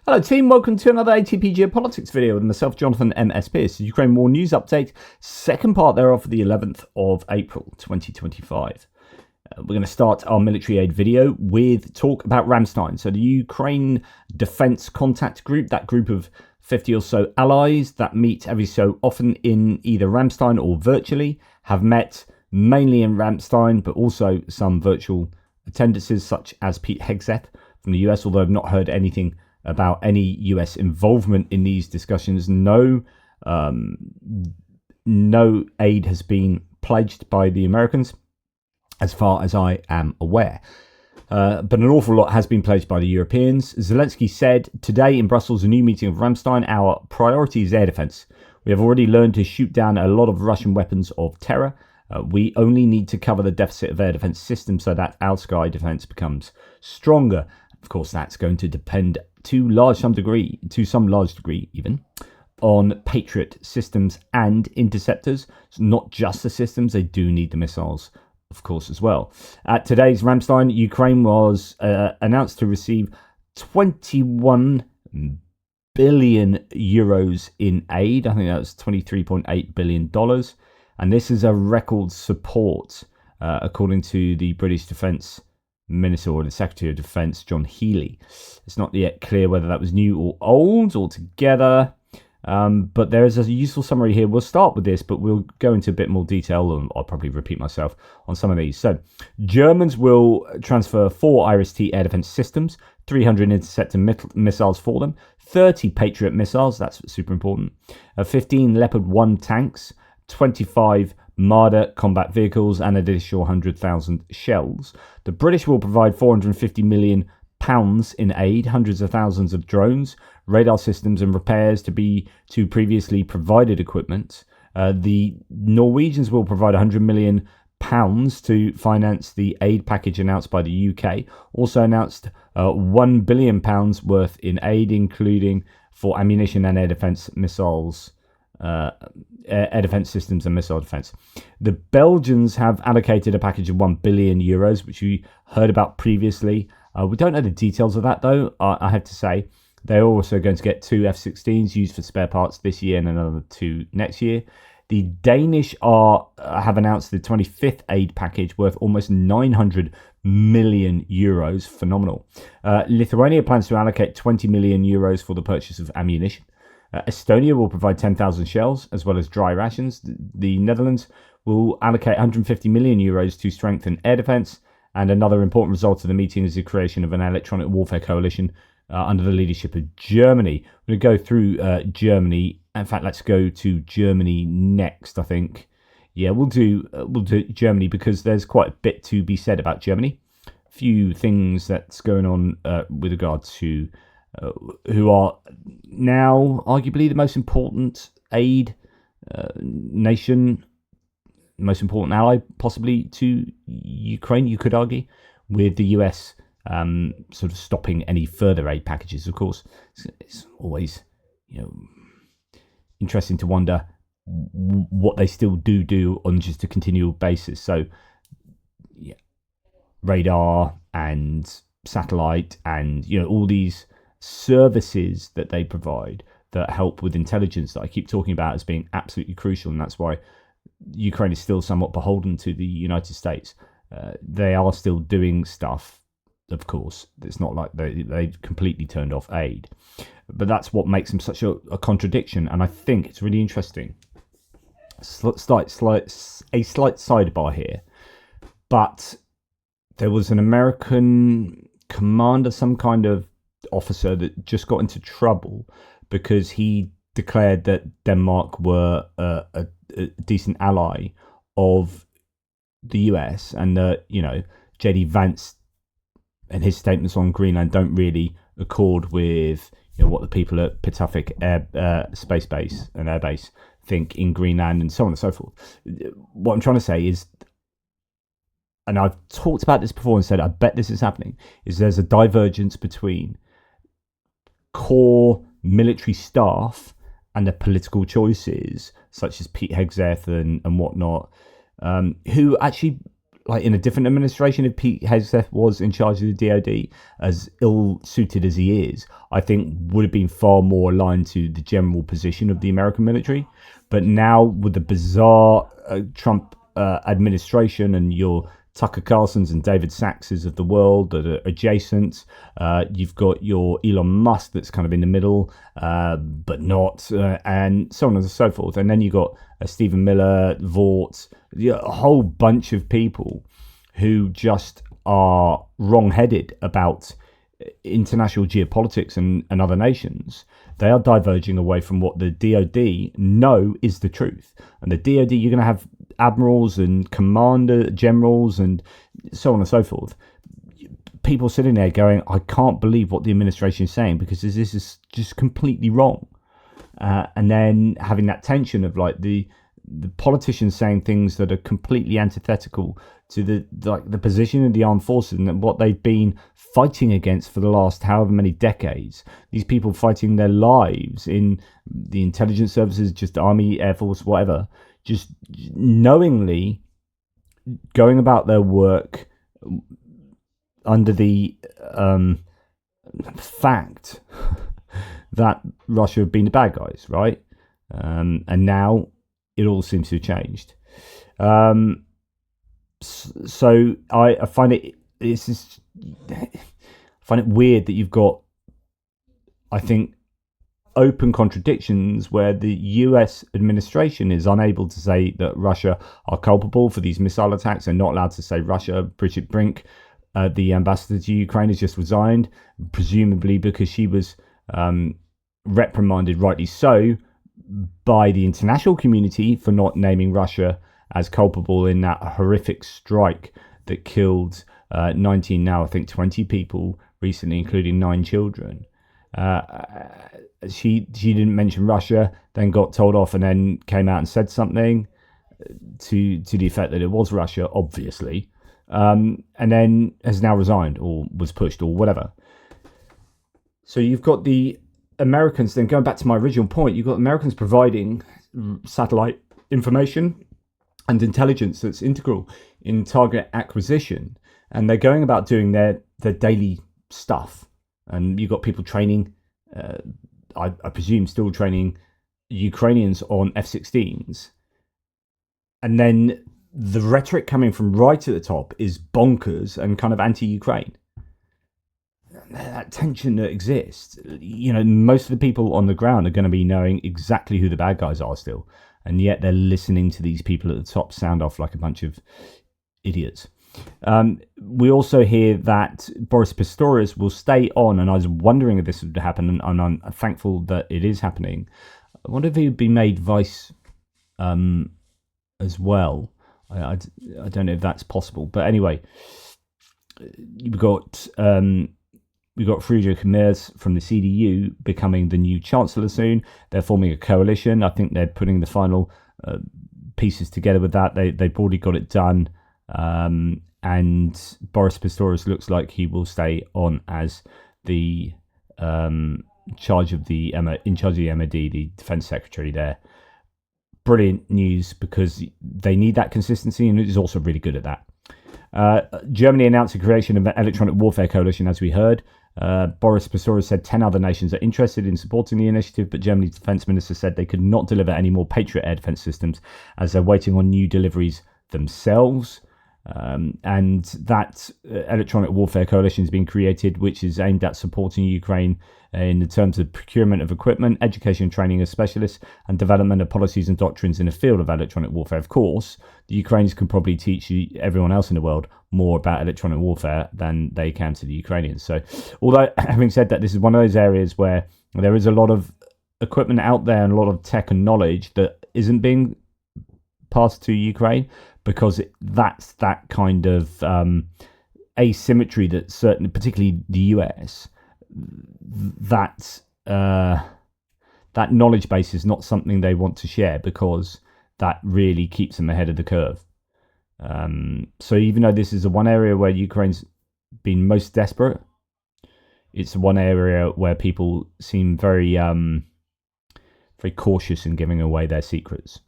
Hello team, welcome to another ATP Geopolitics video with myself, Jonathan M.S. Pearce. Ukraine War News Update, second part thereof for the 11th of April 2025. We're going to start our military aid video with talk about Ramstein. So the Ukraine Defence Contact Group, that group of 50 or so allies that meet every so often in either Ramstein or virtually, have met mainly in Ramstein, but also some virtual attendances such as Pete Hegseth from the US, although I've not heard anything about any US involvement in these discussions. No aid has been pledged by the Americans, as far as I am aware. But an awful lot has been pledged by the Europeans. Zelensky said today in Brussels, a new meeting of Ramstein, our priority is air defense. We have already learned to shoot down a lot of Russian weapons of terror. We only need to cover the deficit of air defense systems so that our sky defense becomes stronger. Of course, that's going to depend to some large degree even, on Patriot systems and interceptors. So not just the systems, they do need the missiles, of course, as well. At today's Ramstein, Ukraine was announced to receive 21 billion euros in aid. I think that was $23.8 billion. And this is a record support, according to the British Defence Minister or the Secretary of Defence, John Healey. It's not yet clear whether that was new or old altogether, but there is a useful summary here. We'll start with this, but we'll go into a bit more detail, and I'll probably repeat myself on some of these. So, Germans will transfer 4 IRIS-T air defence systems, 300 interceptor missiles for them, 30 Patriot missiles, that's super important, 15 Leopard 1 tanks, 25 Marder combat vehicles, and an additional 100,000 shells. The British will provide £450 million in aid, hundreds of thousands of drones, radar systems and repairs to previously provided equipment. The Norwegians will provide £100 million to finance the aid package announced by the UK. Also announced £1 billion worth in aid, including for ammunition and air defence missiles. Air defence systems and missile defence. The Belgians have allocated a package of €1 billion, which we heard about previously. We don't know the details of that, though, I have to say. They're also going to get 2 F-16s used for spare parts this year and another 2 next year. The Danish have announced the 25th aid package worth almost €900 million. Phenomenal. Lithuania plans to allocate €20 million for the purchase of ammunition. Estonia will provide 10,000 shells as well as dry rations. The Netherlands will allocate €150 million to strengthen air defence. And another important result of the meeting is the creation of an electronic warfare coalition under the leadership of Germany. We're going to go through Germany. In fact, let's go to Germany next, I think. Yeah, we'll do Germany because there's quite a bit to be said about Germany. A few things that's going on with regard to who are now arguably the most important aid nation, most important ally possibly to Ukraine, you could argue, with the US sort of stopping any further aid packages. Of course, it's always interesting to wonder what they still do on just a continual basis. So yeah, radar and satellite and all these services that they provide that help with intelligence that I keep talking about as being absolutely crucial, and that's why Ukraine is still somewhat beholden to the United States. They are still doing stuff, of course. It's not like they completely turned off aid, but that's what makes them such a contradiction, and I think it's really interesting. A slight sidebar here, but there was an American commander, some kind of officer, that just got into trouble because he declared that Denmark were a decent ally of the US, and that JD Vance and his statements on Greenland don't really accord with what the people at Pituffik Space Base and Air Base think in Greenland, and so on and so forth. What I'm trying to say is, and I've talked about this before and said I bet this is happening, is there's a divergence between core military staff and the political choices, such as Pete Hegseth and whatnot, who actually like in a different administration, if Pete Hegseth was in charge of the DoD, as ill-suited as he is, I think would have been far more aligned to the general position of the American military. But now with the bizarre Trump administration and your Tucker Carlsons and David Saxes of the world that are adjacent, you've got your Elon Musk that's kind of in the middle, but not, and so on and so forth. And then you got Stephen Miller, Vought, a whole bunch of people who just are wrong-headed about international geopolitics and other nations. They are diverging away from what the DoD know is the truth. And the DoD, you're going to have admirals and commander generals and so on and so forth. People sitting there going, I can't believe what the administration is saying because this is just completely wrong. And then having that tension of like the politicians saying things that are completely antithetical to the position of the armed forces and what they've been fighting against for the last however many decades. These people fighting their lives in the intelligence services, just Army, Air Force, whatever, just knowingly going about their work under the fact that Russia have been the bad guys, right? And now it all seems to have changed. So I find it weird that you've got, I think, open contradictions where the US administration is unable to say that Russia are culpable for these missile attacks and not allowed to say Russia. Bridget Brink, the ambassador to Ukraine, has just resigned, presumably because she was reprimanded, rightly so, by the international community for not naming Russia as culpable in that horrific strike that killed 19, now I think 20 people recently, including 9 children. She didn't mention Russia, then got told off, and then came out and said something to the effect that it was Russia, obviously, and then has now resigned or was pushed or whatever. So you've got the Americans, then going back to my original point, you've got Americans providing satellite information and intelligence that's integral in target acquisition, and they're going about doing their daily stuff. And you've got people training, I presume still training Ukrainians on F-16s. And then the rhetoric coming from right at the top is bonkers and kind of anti-Ukraine. That tension that exists, most of the people on the ground are going to be knowing exactly who the bad guys are still. And yet they're listening to these people at the top sound off like a bunch of idiots. We also hear that Boris Pistorius will stay on, and I was wondering if this would happen, and I'm thankful that it is happening. I wonder if he would be made vice as well. I don't know if that's possible, but anyway, we've got Friedrich Merz from the CDU becoming the new chancellor soon. They're forming a coalition. I think they're putting the final pieces together with that. They've already got it done. And Boris Pistorius looks like he will stay on as the in charge of the MOD, the defense secretary there. Brilliant news, because they need that consistency, and it is also really good at that. Germany announced the creation of an electronic warfare coalition, as we heard. Boris Pistorius said 10 other nations are interested in supporting the initiative, but Germany's defense minister said they could not deliver any more Patriot air defense systems as they're waiting on new deliveries themselves. And that electronic warfare coalition has been created, which is aimed at supporting Ukraine in the terms of procurement of equipment, education and training of specialists, and development of policies and doctrines in the field of electronic warfare. Of course, the Ukrainians can probably teach everyone else in the world more about electronic warfare than they can to the Ukrainians. So, although having said that, this is one of those areas where there is a lot of equipment out there and a lot of tech and knowledge that isn't being passed to Ukraine, because that's that kind of asymmetry that certainly, particularly the US, that knowledge base is not something they want to share, because that really keeps them ahead of the curve. So even though this is the one area where Ukraine's been most desperate, it's the one area where people seem very, very cautious in giving away their secrets.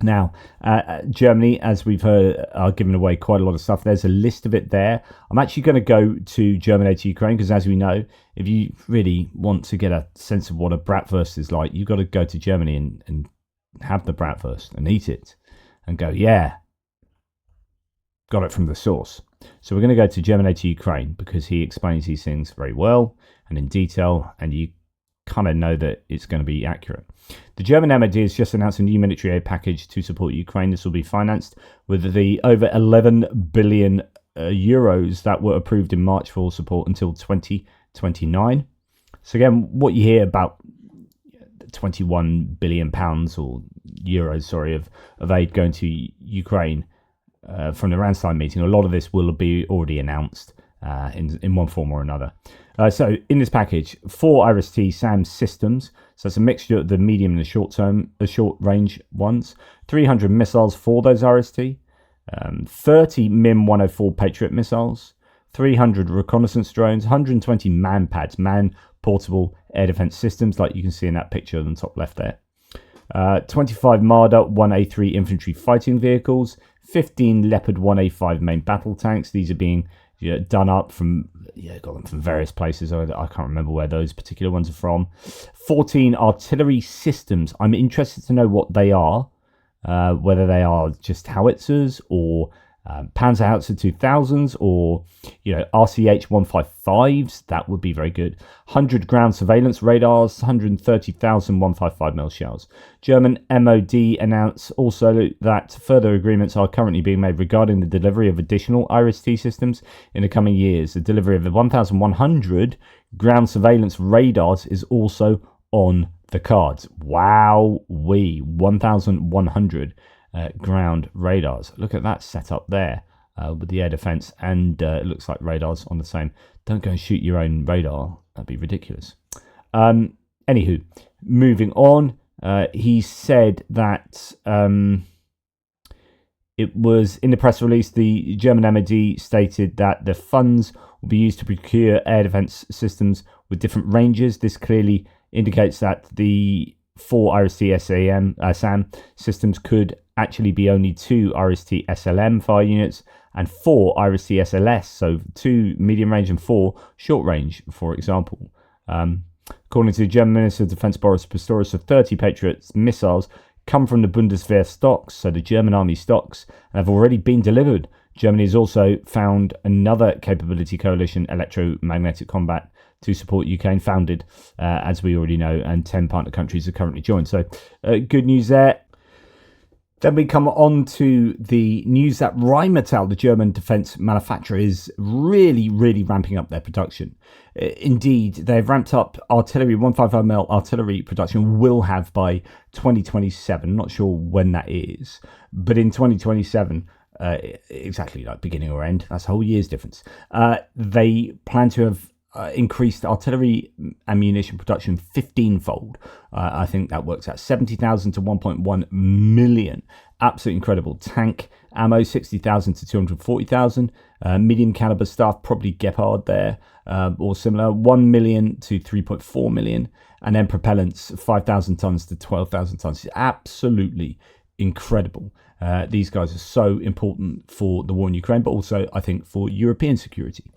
Now, Germany, as we've heard, are giving away quite a lot of stuff. There's a list of it there. I'm actually going to go to Germany to Ukraine because, as we know, if you really want to get a sense of what a bratwurst is like, you've got to go to Germany and have the bratwurst and eat it and go, yeah, got it from the source. So we're going to go to Germany to Ukraine because he explains these things very well and in detail, and you kind of know that it's going to be accurate. The German MOD has just announced a new military aid package to support Ukraine. This will be financed with the over 11 billion euros that were approved in March for support until 2029. So again, what you hear about 21 billion pounds or euros, sorry, of aid going to Ukraine from the Ramstein meeting, a lot of this will be already announced in one form or another. So in this package, 4 IRIS-T SAM systems, so it's a mixture of the medium and the short range ones, 300 missiles for those IRIS-T, 30 MIM-104 Patriot missiles, 300 reconnaissance drones, 120 man-pads, man-portable air defense systems, like you can see in that picture on the top left there, 25 Marder 1A3 infantry fighting vehicles, 15 Leopard 1A5 main battle tanks. These are being done up from, got them from various places. I can't remember where those particular ones are from. 14 artillery systems. I'm interested to know what they are, whether they are just howitzers or Panzerhaubitze 2000s or RCH 155s. That would be very good. 100 ground surveillance radars, 130,000 155mm shells. German MOD announced also that further agreements are currently being made regarding the delivery of additional IRIS-T systems in the coming years. The delivery of the 1,100 ground surveillance radars is also on the cards. Wow, 1,100 ground radars. Look at that setup there with the air defense, and it looks like radars on the same. Don't go and shoot your own radar. That'd be ridiculous. Anywho, moving on. He said that it was in the press release, the German MOD stated that the funds will be used to procure air defense systems with different ranges. This clearly indicates that the 4 IRIS-T SAM systems could actually be only 2 IRIS-T SLM fire units and 4 IRIS-T SLS, so 2 medium range and 4 short range, for example. According to the German Minister of Defense Boris Pistorius, the 30 Patriot missiles come from the Bundeswehr stocks, so the German army stocks, and have already been delivered. Germany has also found another capability coalition, electromagnetic combat, to support Ukraine, founded, as we already know, and 10 partner countries are currently joined. So good news there. Then we come on to the news that Rheinmetall, the German defense manufacturer, is really, really ramping up their production. Indeed, they've ramped up artillery, 155mm artillery production, will have by 2027. I'm not sure when that is, but in 2027, exactly like beginning or end, that's a whole year's difference. They plan to have increased artillery ammunition production 15-fold. I think that works out 70,000 to 1.1 million. Absolutely incredible. Tank ammo 60,000 to 240,000. Medium caliber stuff, probably Gepard there or similar, 1 million to 3.4 million. And then propellants 5,000 tons to 12,000 tons. It's absolutely incredible. These guys are so important for the war in Ukraine, but also I think for European security.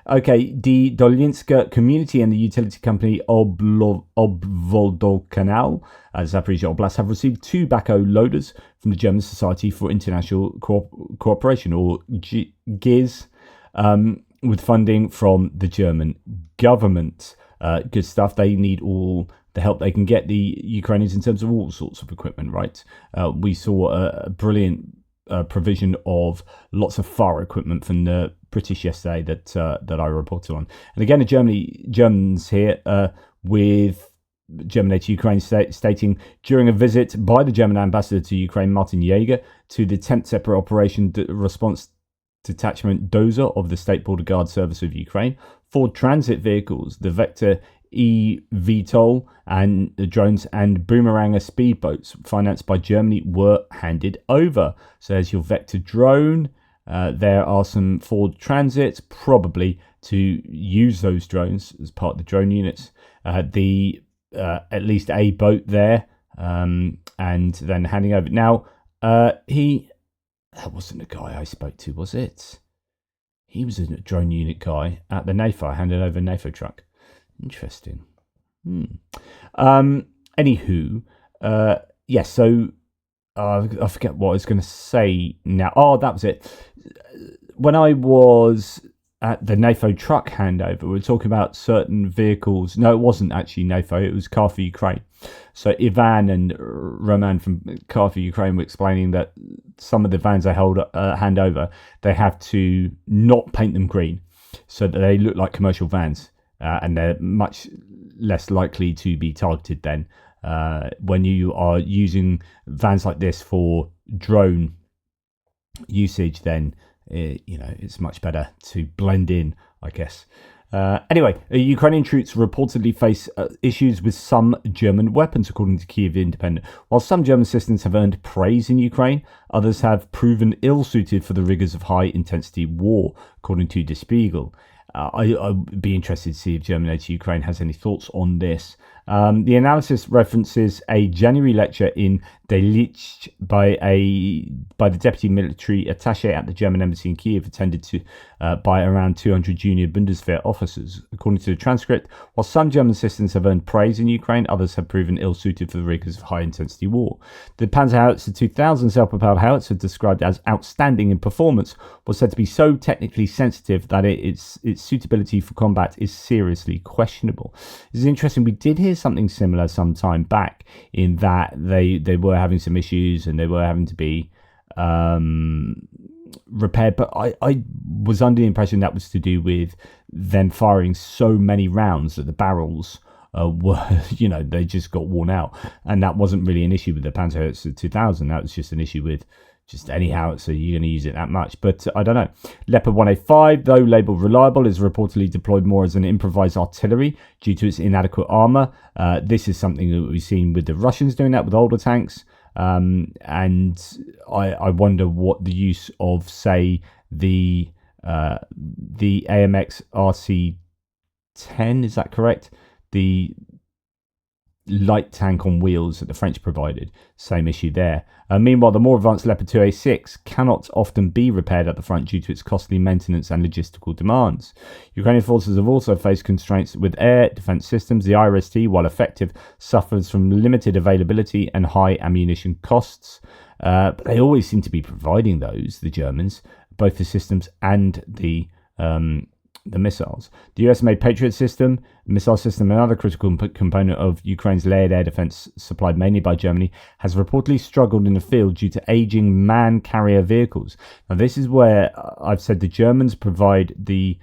Okay, the Dolinska community and the utility company Obvodkanal, Zaporizhzhia Oblast, have received 2 backhoe loaders from the German Society for International Cooperation, or GIZ, with funding from the German government. Good stuff. They need all the help they can get, the Ukrainians, in terms of all sorts of equipment, right? We saw a brilliant provision of lots of fire equipment from the British yesterday that I reported on. And again, the Germans here with Germany to Ukraine stating during a visit by the German ambassador to Ukraine, Martin Jaeger, to the 10th Separate Operation Response Detachment Dozer of the State Border Guard Service of Ukraine, 4 transit vehicles, the Vector eVTOL and the drones and Boomeranger speedboats financed by Germany were handed over. So there's your Vector drone. There are some Ford Transits, probably to use those drones as part of the drone units. At least a boat there, and then handing over. Now, That wasn't the guy I spoke to, was it? He was a drone unit guy at the NAFO. I handed over a NAFO truck. Interesting. Anywho, yes. So I forget what I was going to say now. Oh, that was it. When I was at the NAFO truck handover, we were talking about certain vehicles. No, it wasn't actually NAFO. It was Car for Ukraine. So Ivan and Roman from Car for Ukraine were explaining that some of the vans they hand over, they have to not paint them green so that they look like commercial vans, and they're much less likely to be targeted then. When you are using vans like this for drone usage, then it's much better to blend in, I guess. Anyway, Ukrainian troops reportedly face issues with some German weapons, according to Kyiv Independent. While some German systems have earned praise in Ukraine, others have proven ill-suited for the rigors of high-intensity war, according to Der Spiegel. I'd be interested to see if German aid to Ukraine has any thoughts on this. The analysis references a January lecture in Delitzsch by the deputy military attaché at the German embassy in Kiev, attended by around 200 junior Bundeswehr officers. According to the transcript, while some German systems have earned praise in Ukraine, others have proven ill-suited for the rigors of high-intensity war. The Panzerhaubitze 2000 self-propelled howitzer, described as outstanding in performance, was said to be so technically sensitive that its suitability for combat is seriously questionable. This is interesting. We did hear something similar some time back, in that they were having some issues and they were having to be repaired, but I was under the impression that was to do with them firing so many rounds that the barrels were, they just got worn out, and that wasn't really an issue with the Panzerhaubitze 2000. That was just an issue with just any howitzer, you're going to use it that much. But I don't know. Leopard 185, though labelled reliable, is reportedly deployed more as an improvised artillery due to its inadequate armour. This is something that we've seen with the Russians doing that with older tanks. And I wonder what the use of, say, the AMX RC-10, is that correct? The light tank on wheels that the French provided. Same issue there. Meanwhile, the more advanced Leopard 2A6 cannot often be repaired at the front due to its costly maintenance and logistical demands. Ukrainian forces have also faced constraints with air defense systems. The IRIS-T, while effective, suffers from limited availability and high ammunition costs. But they always seem to be providing those, the Germans, both the systems and the missiles. The US-made Patriot system, missile system, another critical component of Ukraine's layered air defense supplied mainly by Germany, has reportedly struggled in the field due to aging man-carrier vehicles. Now, this is where I've said the Germans provide the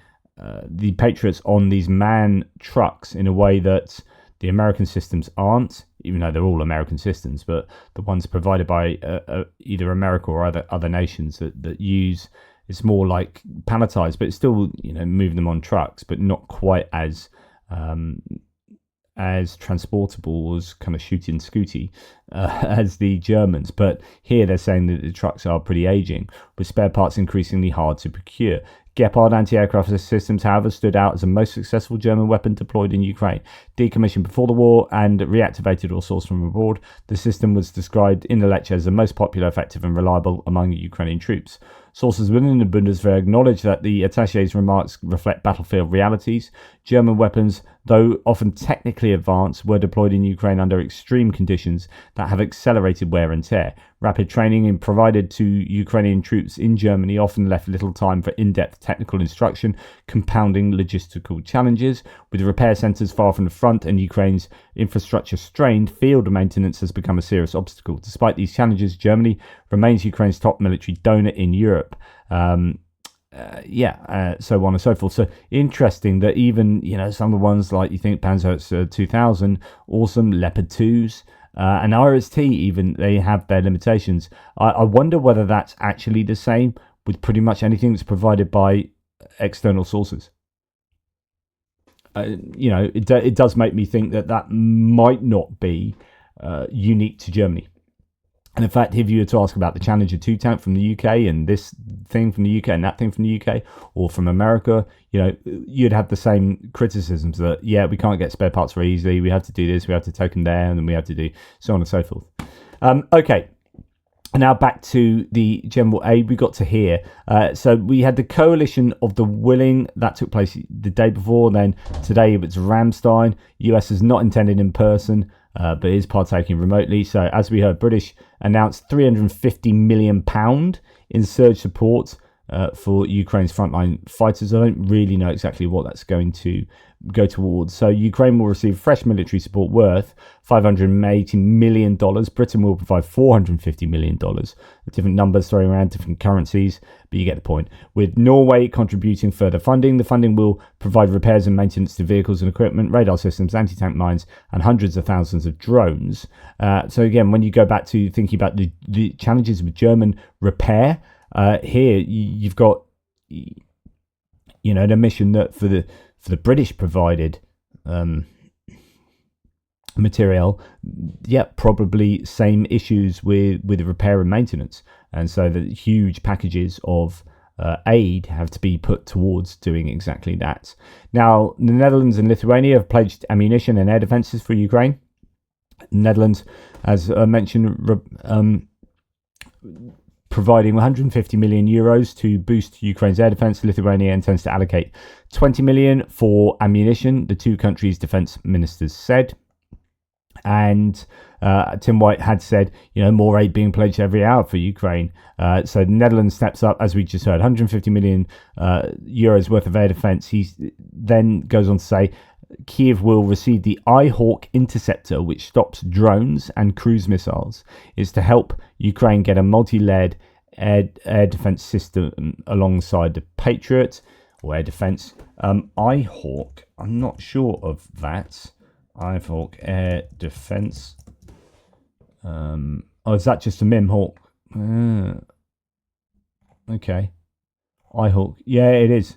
Patriots on these man trucks in a way that the American systems aren't, even though they're all American systems, but the ones provided by either America or other nations that use, it's more like palletized, but it's still, moving them on trucks, but not quite as transportable as kind of shooty and scooty as the Germans. But here they're saying that the trucks are pretty aging, with spare parts increasingly hard to procure. Gepard anti-aircraft systems, however, stood out as the most successful German weapon deployed in Ukraine. Decommissioned before the war and reactivated or sourced from abroad, the system was described in the lecture as the most popular, effective and reliable among Ukrainian troops. Sources within the Bundeswehr acknowledge that the attaché's remarks reflect battlefield realities. German weapons, though often technically advanced, were deployed in Ukraine under extreme conditions that have accelerated wear and tear. Rapid training provided to Ukrainian troops in Germany often left little time for in-depth technical instruction, compounding logistical challenges. With repair centres far from the front and Ukraine's infrastructure strained, field maintenance has become a serious obstacle. Despite these challenges, Germany remains Ukraine's top military donor in Europe. So on and so forth. So interesting that even, some of the ones like you think Panzerhaubitze 2000, awesome, Leopard 2s, and IRIS-T even, they have their limitations. I wonder whether that's actually the same with pretty much anything that's provided by external sources. It does make me think that might not be unique to Germany. And in fact, if you were to ask about the Challenger 2 tank from the UK and this thing from the UK and that thing from the UK or from America, you'd have the same criticisms that, we can't get spare parts very easily. We have to do this, we have to take them there, and then we have to do so on and so forth. Okay. And now back to the general aid we got to hear. So we had the coalition of the willing that took place the day before. Then today it's Ramstein. US is not attending in person, but is partaking remotely. So as we heard, British announced £350 million in surge support for Ukraine's frontline fighters. I don't really know exactly what that's going to go towards. So Ukraine will receive fresh military support worth $580 million. Britain will provide $450 million. Different numbers thrown around, different currencies, but you get the point. With Norway contributing further funding, the funding will provide repairs and maintenance to vehicles and equipment, radar systems, anti-tank mines, and hundreds of thousands of drones. So again, when you go back to thinking about the challenges with German repair, here you've got, the mission that for the British provided material, probably same issues with repair and maintenance, and so the huge packages of aid have to be put towards doing exactly that. Now, the Netherlands and Lithuania have pledged ammunition and air defences for Ukraine. Netherlands, as I mentioned, providing 150 million euros to boost Ukraine's air defense. Lithuania intends to allocate 20 million for ammunition, the two countries' defense ministers said. And Tim White had said, more aid being pledged every hour for Ukraine. So the Netherlands steps up, as we just heard, 150 million euros worth of air defense. He then goes on to say, Kiev will receive the iHawk interceptor, which stops drones and cruise missiles. Is to help Ukraine get a multi-layered air defense system alongside the Patriot or air defense. iHawk, I'm not sure of that. iHawk air defense. Is that just a Mimhawk? Okay. iHawk. Yeah, it is.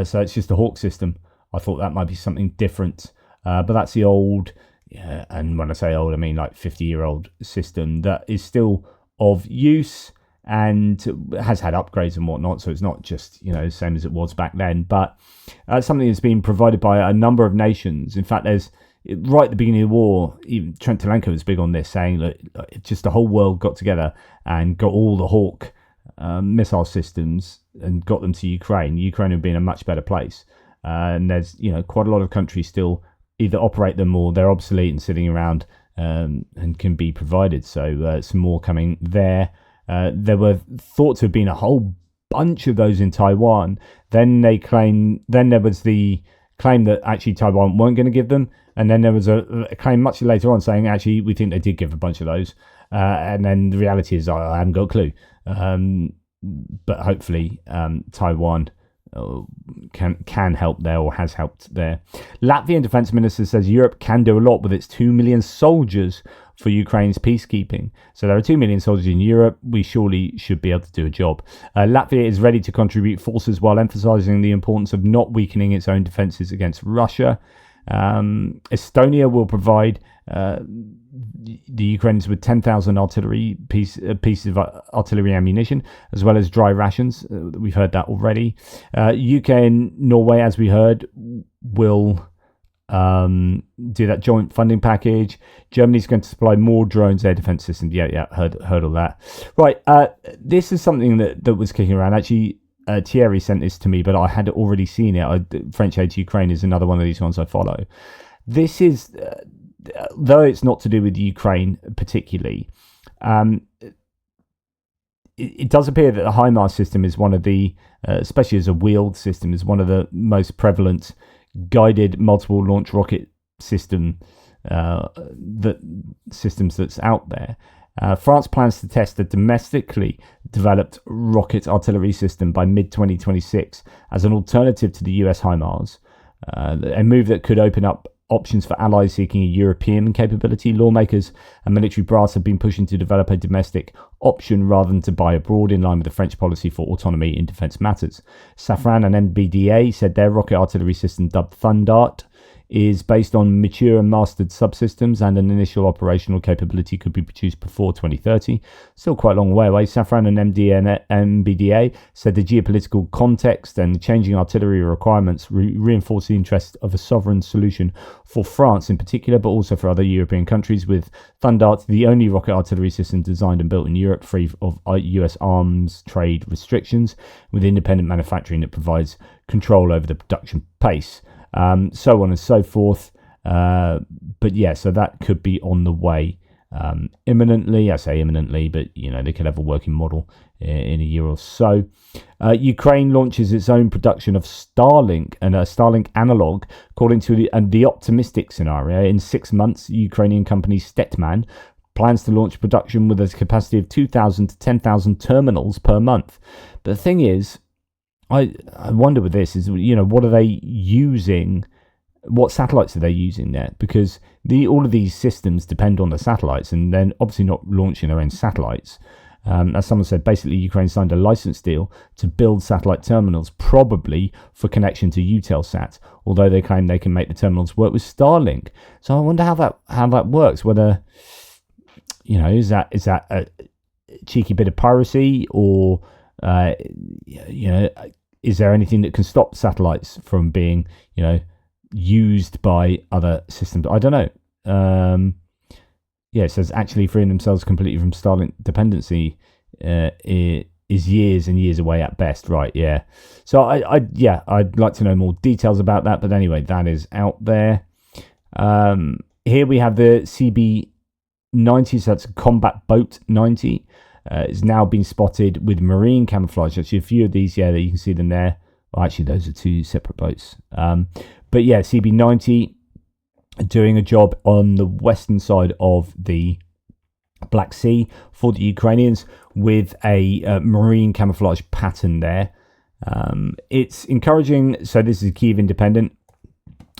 So it's just a Hawk system. I thought that might be something different, but that's the old, and when I say old, I mean like 50-year-old system that is still of use and has had upgrades and whatnot. So it's not just the same as it was back then, but something that's been provided by a number of nations. In fact, there's right at the beginning of the war, even Trent Telenko was big on this, saying that just the whole world got together and got all the Hawk missile systems and got them to Ukraine. Ukraine would be in a much better place. And there's quite a lot of countries still either operate them or they're obsolete and sitting around and can be provided. So some more coming there. There were thought to have been a whole bunch of those in Taiwan. Then there was the claim that actually Taiwan weren't going to give them, and then there was a claim much later on saying actually we think they did give a bunch of those. And then the reality is I haven't got a clue. But hopefully Taiwan can help there or has helped there. Latvian defense minister says Europe can do a lot with its 2 million soldiers for Ukraine's peacekeeping. So there are 2 million soldiers in Europe. We surely should be able to do a job. Latvia is ready to contribute forces while emphasizing the importance of not weakening its own defenses against Russia. Estonia will provide the Ukrainians with 10,000 artillery pieces of artillery ammunition, as well as dry rations. We've heard that already. UK and Norway, as we heard, will do that joint funding package. Germany's going to supply more drones, air defense systems. Yeah, heard all that. Right, this is something that was kicking around. Actually, Thierry sent this to me, but I had already seen it. French Aid to Ukraine is another one of these ones I follow. This is, though it's not to do with Ukraine particularly, it does appear that the HIMARS system is one of the, especially as a wheeled system, is one of the most prevalent guided multiple launch rocket systems that's out there. France plans to test a domestically developed rocket artillery system by mid-2026 as an alternative to the US HIMARS, a move that could open up options for allies seeking a European capability. Lawmakers and military brass have been pushing to develop a domestic option rather than to buy abroad, in line with the French policy for autonomy in defence matters. Safran and MBDA said their rocket artillery system, dubbed Thundert, is based on mature and mastered subsystems, and an initial operational capability could be produced before 2030. Still quite a long way away. Safran and MBDA said the geopolitical context and changing artillery requirements reinforce the interest of a sovereign solution for France in particular, but also for other European countries, with Thundart the only rocket artillery system designed and built in Europe free of US arms trade restrictions, with independent manufacturing that provides control over the production pace. So on and so forth. But yeah, so that could be on the way imminently. I say imminently, but they could have a working model in a year or so. Ukraine launches its own production of Starlink and a Starlink analog, according to the optimistic scenario. In 6 months, Ukrainian company Stetman plans to launch production with a capacity of 2,000 to 10,000 terminals per month. But the thing is, I wonder with this is, what are they using? What satellites are they using there? Because all of these systems depend on the satellites, and they're obviously not launching their own satellites. As someone said, basically Ukraine signed a license deal to build satellite terminals, probably for connection to Eutelsat, although they claim they can make the terminals work with Starlink. So I wonder how that works. Whether is that a cheeky bit of piracy, or is there anything that can stop satellites from being, used by other systems? I don't know. It says actually freeing themselves completely from Starlink dependency is years and years away at best. Right, yeah. So I'd like to know more details about that. But anyway, that is out there. Here we have the CB-90, so that's a combat boat 90. It's now been spotted with marine camouflage. Actually, a few of these, that you can see them there. Well, actually, those are two separate boats. But yeah, CB-90 doing a job on the western side of the Black Sea for the Ukrainians with a marine camouflage pattern there. It's encouraging. So this is Kyiv Independent.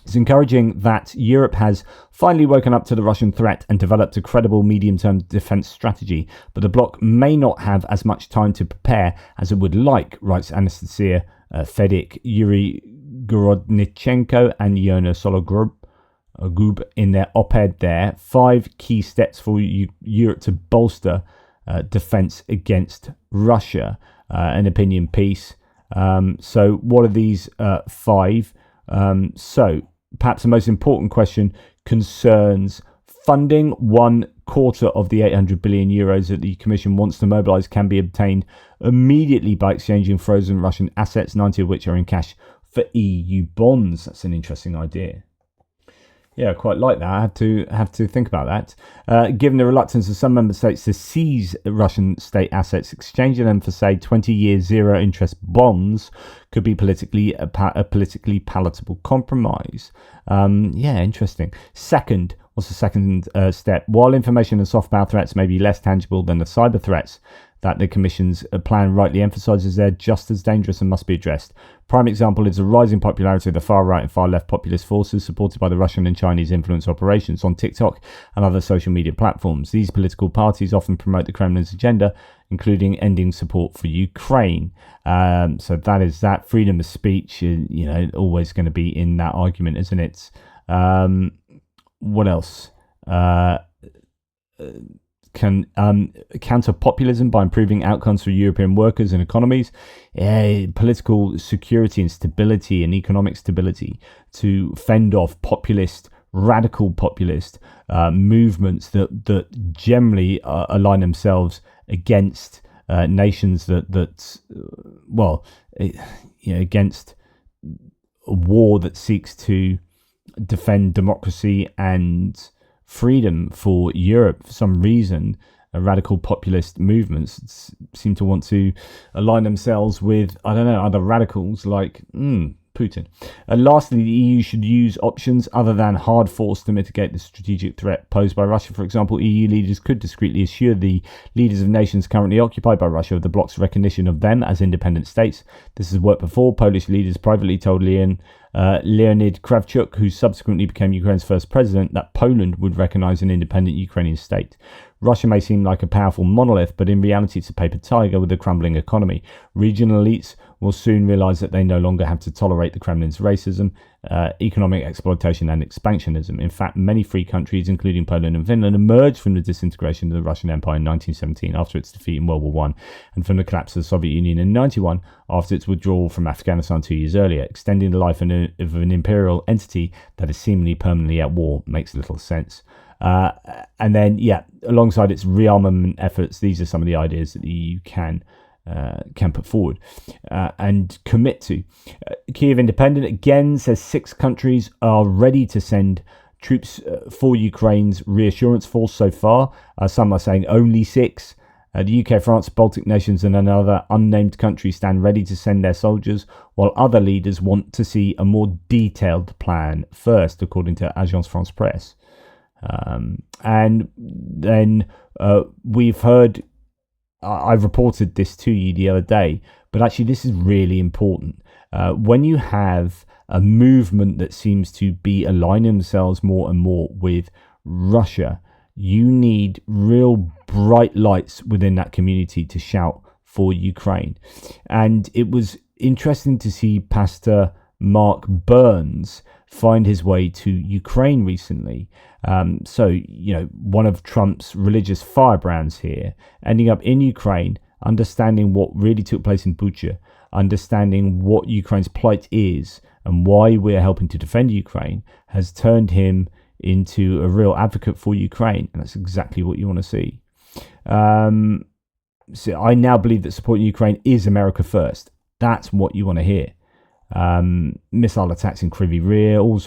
It's encouraging that Europe has finally woken up to the Russian threat and developed a credible medium-term defence strategy, but the bloc may not have as much time to prepare as it would like, writes Anastasia Fedik, Yuri Gorodnichenko and Yona Sologub in their op-ed there. 5 key steps for Europe to bolster defence against Russia, an opinion piece. So what are these 5? So perhaps the most important question concerns funding. 1/4 of the 800 billion euros that the Commission wants to mobilise can be obtained immediately by exchanging frozen Russian assets, 90 of which are in cash for EU bonds. That's an interesting idea. Yeah, I quite like that. I have to think about that. Given the reluctance of some member states to seize Russian state assets, exchanging them for, say, 20-year zero-interest bonds could be a politically palatable compromise. Interesting. What's the second step? While information and soft power threats may be less tangible than the cyber threats that the Commission's plan rightly emphasises, they're just as dangerous and must be addressed. Prime example is the rising popularity of the far-right and far-left populist forces supported by the Russian and Chinese influence operations on TikTok and other social media platforms. These political parties often promote the Kremlin's agenda, including ending support for Ukraine. So that is that. Freedom of speech, always going to be in that argument, isn't it? What else? Can counter populism by improving outcomes for European workers and economies, political security and stability and economic stability, to fend off radical populist movements that generally align themselves against nations against a war that seeks to defend democracy and freedom for Europe. For some reason, radical populist movements seem to want to align themselves with, other radicals like Putin. Lastly, the EU should use options other than hard force to mitigate the strategic threat posed by Russia. For example, EU leaders could discreetly assure the leaders of nations currently occupied by Russia of the bloc's recognition of them as independent states. This has worked before. Polish leaders privately told Leonid Kravchuk, who subsequently became Ukraine's first president, that Poland would recognize an independent Ukrainian state. Russia may seem like a powerful monolith, but in reality it's a paper tiger with a crumbling economy. Regional elites will soon realize that they no longer have to tolerate the Kremlin's racism, economic exploitation and expansionism. In fact, many free countries, including Poland and Finland, emerged from the disintegration of the Russian Empire in 1917 after its defeat in World War I, and from the collapse of the Soviet Union in 1991 after its withdrawal from Afghanistan 2 years earlier. Extending the life of an imperial entity that is seemingly permanently at war makes little sense. And then, alongside its rearmament efforts, these are some of the ideas that the EU can put forward and commit to. Kiev Independent again says 6 countries are ready to send troops for Ukraine's reassurance force so far. Some are saying only 6. The UK, France, Baltic nations and another unnamed country stand ready to send their soldiers, while other leaders want to see a more detailed plan first, according to Agence France Presse. And then we've heard, I reported this to you the other day, but actually this is really important. When you have a movement that seems to be aligning themselves more and more with Russia, you need real bright lights within that community to shout for Ukraine. And it was interesting to see Pastor Mark Burns find his way to Ukraine recently. So, one of Trump's religious firebrands here, ending up in Ukraine, understanding what really took place in Bucha, understanding what Ukraine's plight is and why we're helping to defend Ukraine, has turned him into a real advocate for Ukraine. And that's exactly what you want to see. So I now believe that supporting Ukraine is America first. That's what you want to hear. Missile attacks in Kryvyi Rih, all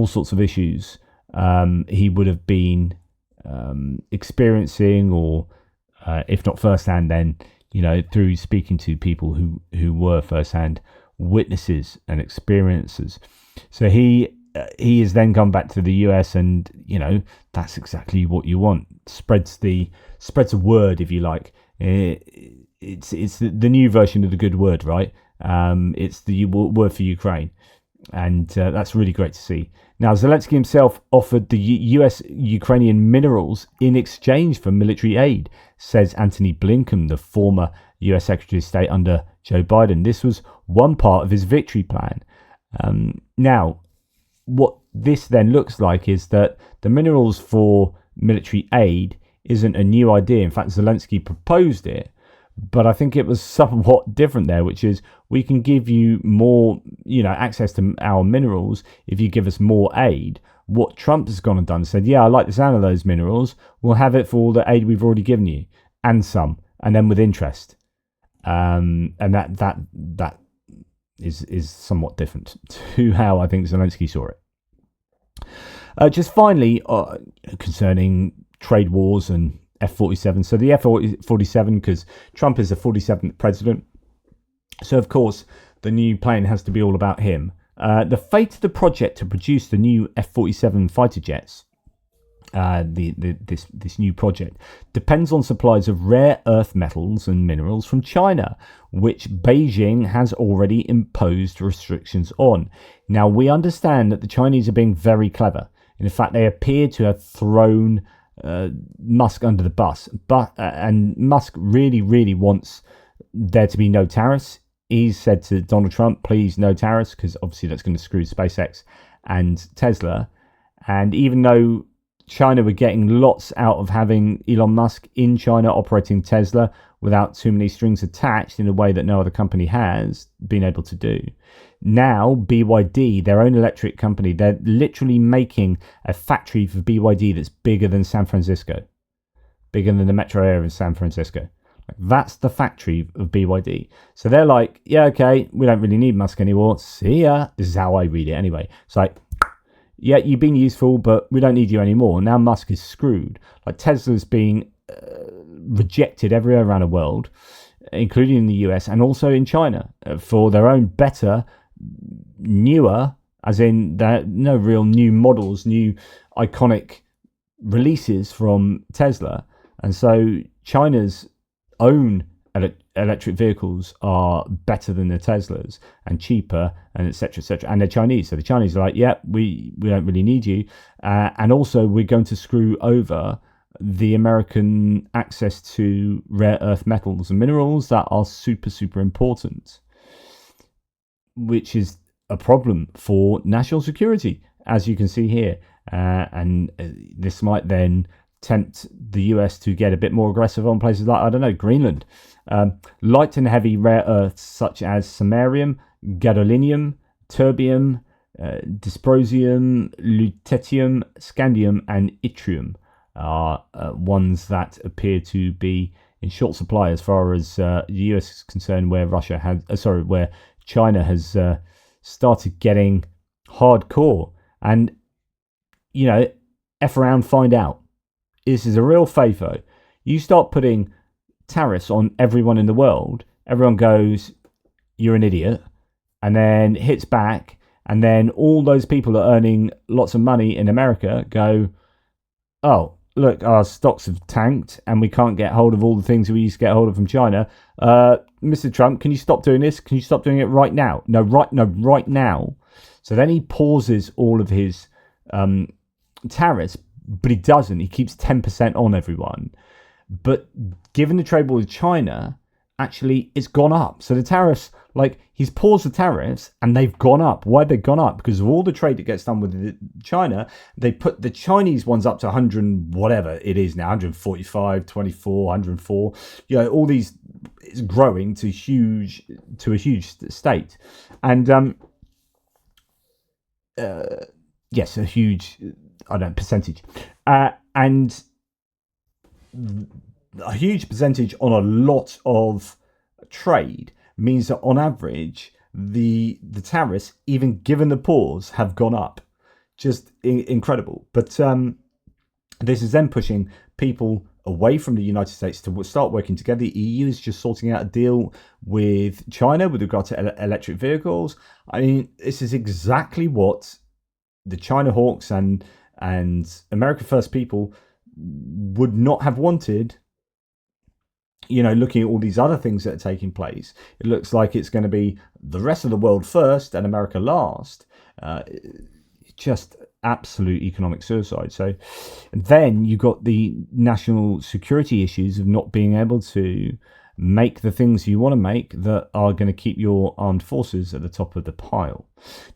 sorts of issues he would have been experiencing, or if not firsthand, then through speaking to people who were firsthand witnesses and experiencers. So he has then gone back to the US, and that's exactly what you want. Spreads a word, if you like. It's the new version of the good word, right? It's the word for Ukraine, and that's really great to see. Now, Zelensky himself offered the US Ukrainian minerals in exchange for military aid, says Antony Blinken, the former US Secretary of State under Joe Biden. This was one part of his victory plan. Now, what this then looks like is that the minerals for military aid isn't a new idea. In fact, Zelensky proposed it, but I think it was somewhat different there, which is we can give you more, access to our minerals if you give us more aid. What Trump has gone and done, said, I like the sound of those minerals. We'll have it for all the aid we've already given you, and some, and then with interest. And that is somewhat different to how I think Zelensky saw it. Just finally, concerning trade wars and F-47. So the F-47, because Trump is the 47th president, so of course the new plane has to be all about him. The fate of the project to produce the new F-47 fighter jets, this new project, depends on supplies of rare earth metals and minerals from China, which Beijing has already imposed restrictions on. Now, we understand that the Chinese are being very clever. In fact, they appear to have thrown Musk under the bus, and Musk really wants there to be no tariffs. He's said to Donald Trump, please, no tariffs, because obviously that's going to screw SpaceX and Tesla. And even though China were getting lots out of having Elon Musk in China operating Tesla without too many strings attached in a way that no other company has been able to do, now BYD, their own electric company, they're literally making a factory for BYD that's bigger than San Francisco, bigger than the metro area of San Francisco. That's the factory of BYD. So they're like, okay, we don't really need Musk anymore. See ya. This is how I read it anyway. It's like, you've been useful, but we don't need you anymore. Now Musk is screwed. Like, Tesla's being rejected everywhere around the world, including in the US and also in China, for their own better, newer, as in no real new models, new iconic releases from Tesla. And so China's own electric vehicles are better than the Teslas and cheaper, and etc. And they're Chinese, so the Chinese are like, we don't really need you, and also we're going to screw over the American access to rare earth metals and minerals that are super, super important, which is a problem for national security, as you can see here. And this might then tempt the US to get a bit more aggressive on places like, I don't know, Greenland. Light and heavy rare earths such as samarium, gadolinium, terbium, dysprosium, lutetium, scandium, and yttrium are ones that appear to be in short supply as far as the US is concerned, where where China has started getting hardcore. And F around, find out. This is a real FAFO. You start putting tariffs on everyone in the world, everyone goes, you're an idiot, and then hits back, and then all those people that are earning lots of money in America go, oh, look, our stocks have tanked and we can't get hold of all the things we used to get hold of from China. Mr. Trump, can you stop doing this? Can you stop doing it right now? No, right now. So then he pauses all of his tariffs, but he doesn't. He keeps 10% on everyone. But given the trade war with China, actually it's gone up. So the tariffs, he's paused the tariffs and they've gone up. Why have they gone up? Because of all the trade that gets done with China. They put the Chinese ones up to 100, whatever it is now, 145, 24, 104. All these, it's growing to a huge state. And yes, a huge, percentage. And a huge percentage on a lot of trade means that on average the tariffs, even given the pause, have gone up. Just incredible. But this is then pushing people away from the United States to start working together. The EU is just sorting out a deal with China with regard to electric vehicles. I mean, this is exactly what the China hawks and America First people would not have wanted. Looking at all these other things that are taking place, it looks like it's going to be the rest of the world first and America last. Just absolute economic suicide. So, and then you got the national security issues of not being able to make the things you want to make that are going to keep your armed forces at the top of the pile.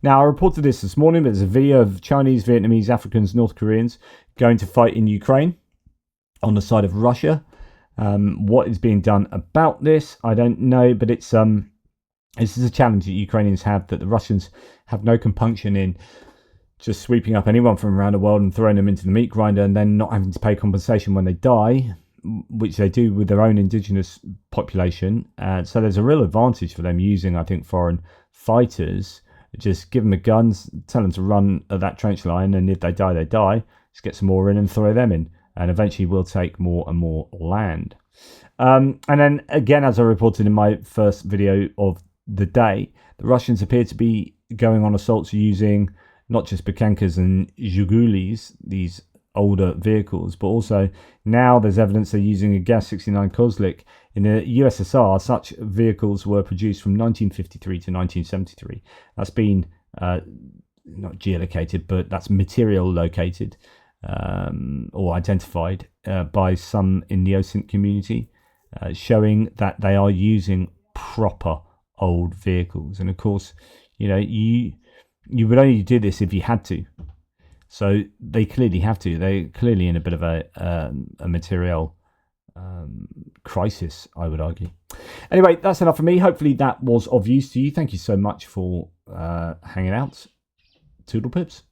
Now, I reported this morning, but there's a video of Chinese, Vietnamese, Africans, North Koreans going to fight in Ukraine on the side of Russia. What is being done about this, I don't know, but this is a challenge that Ukrainians have, that the Russians have no compunction in just sweeping up anyone from around the world and throwing them into the meat grinder and then not having to pay compensation when they die, which they do with their own indigenous population. So there's a real advantage for them using, I think, foreign fighters. Just give them the guns, tell them to run at that trench line, and if they die, they die. Just get some more in and throw them in. And eventually we'll take more and more land. And then again, as I reported in my first video of the day, the Russians appear to be going on assaults using not just Bukankas and Zhigulis, these older vehicles, but also now there's evidence they're using a Gaz-69 Kozlik. In the USSR, such vehicles were produced from 1953 to 1973. That's been not geolocated, but that's material located. Or identified by some in the OSINT community, showing that they are using proper old vehicles. And of course, you would only do this if you had to. So they clearly have to. They're clearly in a bit of a material crisis, I would argue. Anyway, that's enough for me. Hopefully that was of use to you. Thank you so much for hanging out. Toodle pips.